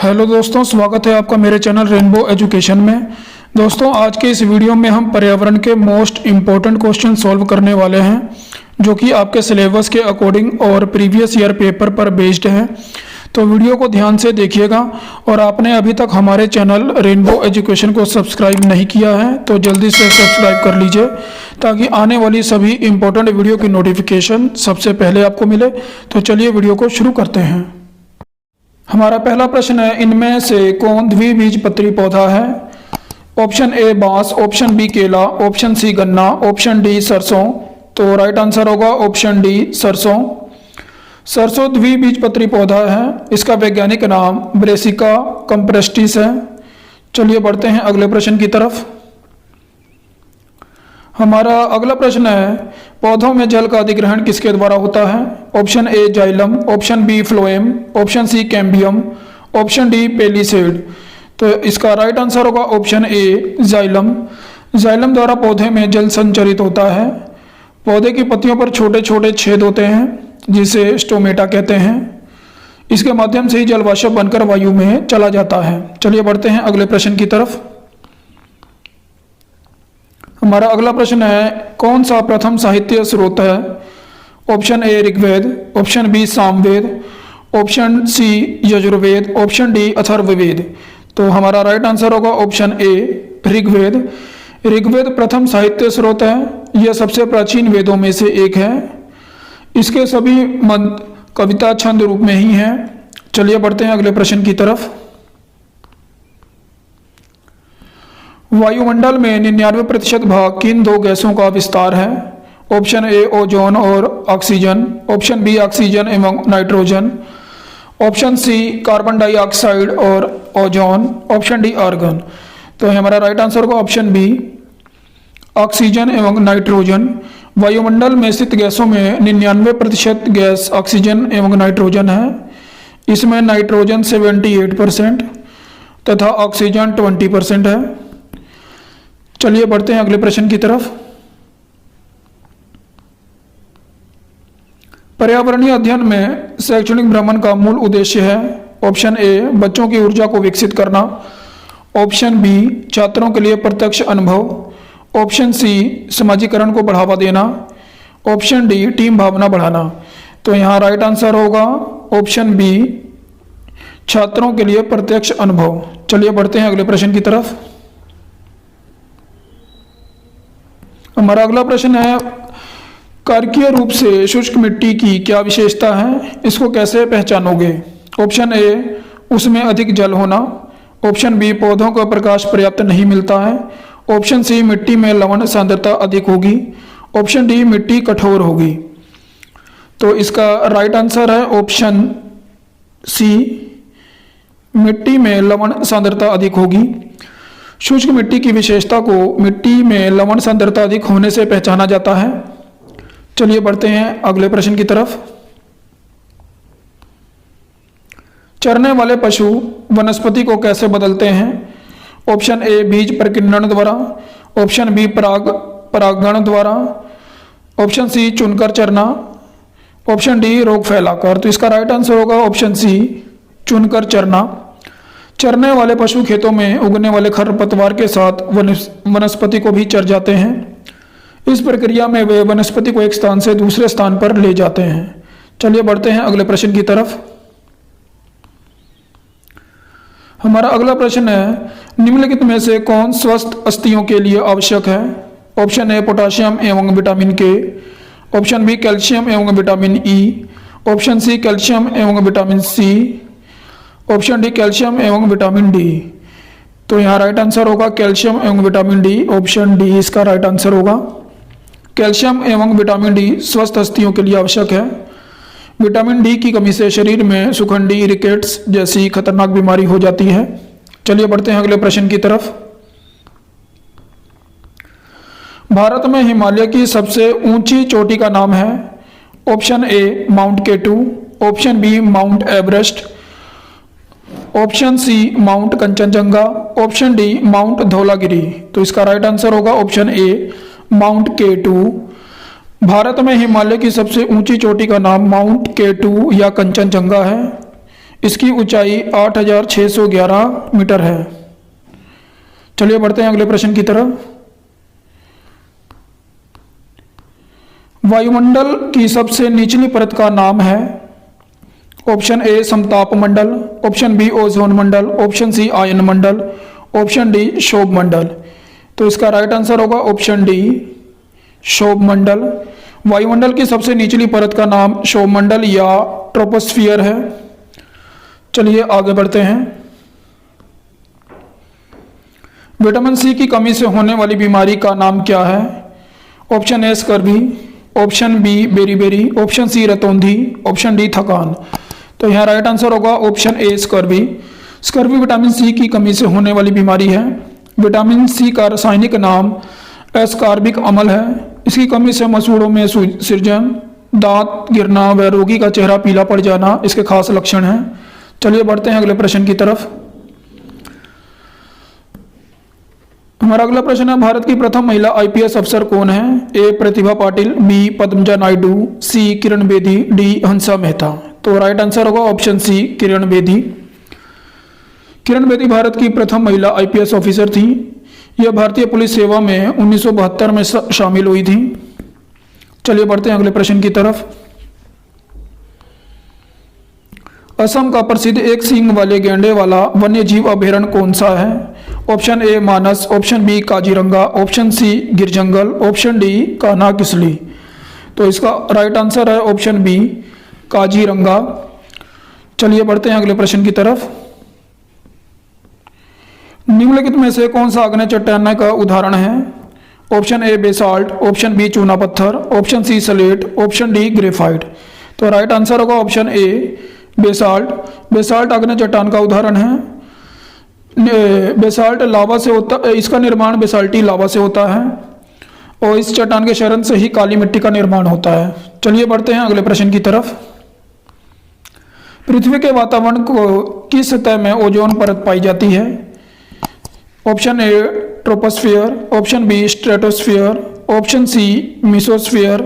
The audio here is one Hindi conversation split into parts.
हेलो दोस्तों, स्वागत है आपका मेरे चैनल रेनबो एजुकेशन में। दोस्तों, आज के इस वीडियो में हम पर्यावरण के मोस्ट इम्पोर्टेंट क्वेश्चन सॉल्व करने वाले हैं, जो कि आपके सिलेबस के अकॉर्डिंग और प्रीवियस ईयर पेपर पर बेस्ड हैं। तो वीडियो को ध्यान से देखिएगा, और आपने अभी तक हमारे चैनल रेनबो एजुकेशन को सब्सक्राइब नहीं किया है तो जल्दी से सब्सक्राइब कर लीजिए, ताकि आने वाली सभी इम्पोर्टेंट वीडियो की नोटिफिकेशन सबसे पहले आपको मिले। तो चलिए वीडियो को शुरू करते हैं। हमारा पहला प्रश्न है, इनमें से कौन द्विबीजपत्री पौधा है? ऑप्शन ए बांस, ऑप्शन बी केला, ऑप्शन सी गन्ना, ऑप्शन डी सरसों। तो राइट आंसर होगा ऑप्शन डी सरसों। सरसों द्विबीजपत्री पौधा है। इसका वैज्ञानिक नाम ब्रेसिका कंप्रेस्टिस है। चलिए बढ़ते हैं अगले प्रश्न की तरफ। हमारा अगला प्रश्न है, पौधों में जल का अधिग्रहण किसके द्वारा होता है? Option A xylem, option B phloem, option C cambium, option D palisade. तो इसका राइट आंसर होगा ऑप्शन ए जाइलम। जाइलम द्वारा पौधे में जल संचरित होता है। पौधे की पत्तियों पर छोटे छोटे छेद होते हैं, जिसे स्टोमेटा कहते हैं। इसके माध्यम से ही जल वाष्प बनकर वायु में चला जाता है। चलिए बढ़ते हैं अगले प्रश्न की तरफ। हमारा अगला प्रश्न है, कौन सा प्रथम साहित्य स्रोत है? Option A Rigveda, option B Samaveda, option C Yajurveda, option D Atharvaveda. तो हमारा राइट आंसर होगा ऑप्शन ए ऋग्वेद। ऋग्वेद प्रथम साहित्य स्रोत है। यह सबसे प्राचीन वेदों में से एक है। इसके सभी मंत्र कविता छंद रूप में ही हैं। चलिए बढ़ते हैं अगले प्रश्न की तरफ। वायुमंडल में 99% भाग किन दो गैसों का विस्तार है? ऑप्शन ए ओजोन और ऑक्सीजन, ऑप्शन बी ऑक्सीजन एवं nitrogen, option C carbon dioxide और ओजोन, ऑप्शन डी आर्गन। तो हमारा राइट आंसर होगा ऑप्शन बी ऑक्सीजन एवं नाइट्रोजन। वायुमंडल में स्थित गैसों में 99% गैस ऑक्सीजन एवं नाइट्रोजन है। इसमें नाइट्रोजन 78% तथा ऑक्सीजन 20% है। चलिए बढ़ते हैं अगले प्रश्न की तरफ। पर्यावरणीय अध्ययन में शैक्षणिक भ्रमण का मूल उद्देश्य है। ऑप्शन ए बच्चों की ऊर्जा को विकसित करना, ऑप्शन बी छात्रों के लिए प्रत्यक्ष अनुभव, ऑप्शन सी समाजीकरण को बढ़ावा देना, ऑप्शन डी टीम भावना बढ़ाना। तो यहाँ राइट आंसर होगा ऑप्शन बी छात्रों के लिए प्रत्यक्ष अनुभव। चलिए बढ़ते हैं अगले प्रश्न की तरफ। हमारा अगला प्रश्न है, कार्कीय रूप से शुष्क मिट्टी की क्या विशेषता है? इसको कैसे पहचानोगे? ऑप्शन ए उसमें अधिक जल होना, ऑप्शन बी पौधों को प्रकाश पर्याप्त नहीं मिलता है, ऑप्शन सी मिट्टी में लवण सांद्रता अधिक होगी, ऑप्शन डी मिट्टी कठोर होगी। तो इसका राइट आंसर है ऑप्शन सी मिट्टी में लवण सांद्रता अधिक होगी। शुष्क मिट्टी की विशेषता को मिट्टी में लवण सांद्रता अधिक होने से पहचाना जाता है। चलिए बढ़ते हैं अगले प्रश्न की तरफ। चरने वाले पशु वनस्पति को कैसे बदलते हैं? ऑप्शन ए बीज प्रकीर्णन द्वारा, ऑप्शन बी परागण द्वारा, ऑप्शन सी चुनकर चरना, ऑप्शन डी रोग फैलाकर। तो इसका राइट आंसर होगा ऑप्शन सी चुनकर चरना। चरने वाले पशु खेतों में उगने वाले खरपतवार के साथ वनस्पति को भी चर जाते हैं। इस प्रक्रिया में वे वनस्पति को एक स्थान से दूसरे स्थान पर ले जाते हैं। चलिए बढ़ते हैं अगले प्रश्न की तरफ। हमारा अगला प्रश्न है, निम्नलिखित में से कौन स्वस्थ अस्थियों के लिए आवश्यक है? ऑप्शन ए पोटाशियम एवं vitamin K, option B calcium एवं vitamin E, option C calcium एवं vitamin C, option D calcium एवं विटामिन डी। तो यहाँ राइट आंसर होगा कैल्शियम एवं विटामिन डी। ऑप्शन डी इसका राइट आंसर होगा। कैल्शियम एवं विटामिन डी स्वस्थ अस्थियों के लिए आवश्यक है। विटामिन डी की कमी से शरीर में सुखंडी, रिकेट्स जैसी खतरनाक बीमारी हो जाती है। चलिए बढ़ते हैं अगले प्रश्न की तरफ। भारत में हिमालय की सबसे ऊंची चोटी का नाम है। Option A mount K two, option B mount Everest, option C mount Kanchenjunga, option D mount Dhaulagiri. तो इसका राइट आंसर होगा option A mount K two. Bharat में हिमालय की सबसे ऊंची चोटी का नाम माउंट केटू या कंचनजंगा है। इसकी ऊंचाई 8611 मीटर है। चलिए बढ़ते हैं अगले प्रश्न की तरफ। वायुमंडल की सबसे निचली परत का नाम है। ऑप्शन ए समताप मंडल, ऑप्शन बी ओजोन मंडल, ऑप्शन सी आयन मंडल, ऑप्शन डी क्षोभ मंडल। तो इसका राइट आंसर होगा ऑप्शन डी क्षोभ मंडल। वायुमंडल की सबसे निचली परत का नाम क्षोभ मंडल या ट्रोपोस्फियर है। चलिए आगे बढ़ते हैं। विटामिन सी की कमी से होने वाली बीमारी का नाम क्या है? Option A scurvy, option B beriberi, option C रतौंधी, ऑप्शन डी थकान। तो यहाँ राइट आंसर होगा option A scurvy. Scurvy vitamin C की कमी से होने वाली बीमारी है। विटामिन सी का रासायनिक नाम एस्कॉर्बिक अम्ल है। इसकी कमी से मसूड़ों में सृजन, दांत गिरना व रोगी का चेहरा पीला पड़ जाना इसके खास लक्षण हैं। चलिए बढ़ते हैं अगले प्रश्न की तरफ। हमारा अगला प्रश्न है, भारत की प्रथम महिला आईपीएस अफसर कौन है? ए प्रतिभा पाटिल, बी पद्मजा नायडू, सी किरण बेदी, डी हंसा मेहता। तो राइट आंसर होगा ऑप्शन सी किरण बेदी। किरण बेदी भारत की प्रथम महिला आईपीएस ऑफिसर थी। यह भारतीय पुलिस सेवा में 1972 में शामिल हुई थी। चलिए बढ़ते हैं अगले प्रश्न की तरफ। असम का प्रसिद्ध एक सींग वाले गैंडे वाला वन्य जीव अभयारण्य कौन सा है? Option A Manas, option B Kaziranga, option C Gir जंगल, ऑप्शन डी कान्हा किसली। तो इसका राइट आंसर है ऑप्शन बी काजीरंगा। चलिए बढ़ते हैं अगले प्रश्न की तरफ। निम्नलिखित में से कौन सा आग्नेय चट्टान का उदाहरण है? Option A basalt, option B चूना पत्थर, option C slate, option D graphite. तो राइट आंसर होगा ऑप्शन ए बेसाल्ट। बेसाल्ट आग्नेय चट्टान का उदाहरण है। बेसाल्ट लावा से होता, इसका निर्माण बेसाल्टी लावा से होता है और इस चट्टान के क्षरण से ही काली मिट्टी का निर्माण होता है। चलिए बढ़ते हैं अगले प्रश्न की तरफ। पृथ्वी के वातावरण को किस सतह में ओजोन परत पाई जाती है? Option A troposphere, option B stratosphere, option C mesosphere,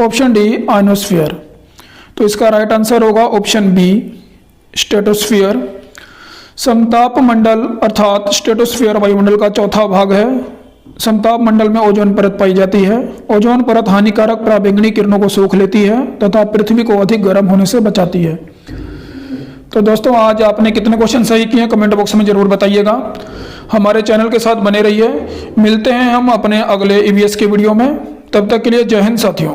option D ionosphere. तो इसका राइट आंसर होगा ऑप्शन बी स्ट्रेटोस्फियर। समताप मंडल अर्थात स्ट्रेटोस्फियर वायुमंडल का चौथा भाग है। समताप मंडल में ओजोन परत पाई जाती है। ओजोन परत हानिकारक पराबैंगनी किरणों को सोख लेती है तथा पृथ्वी को अधिक गर्म होने से बचाती है। तो दोस्तों आज आपने कितने क्वेश्चन सही किए कमेंट बॉक्स में जरूर बताइएगा। हमारे चैनल के साथ बने रहिए। मिलते हैं हम अपने अगले ईवीएस के वीडियो में। तब तक के लिए जय हिंद साथियों।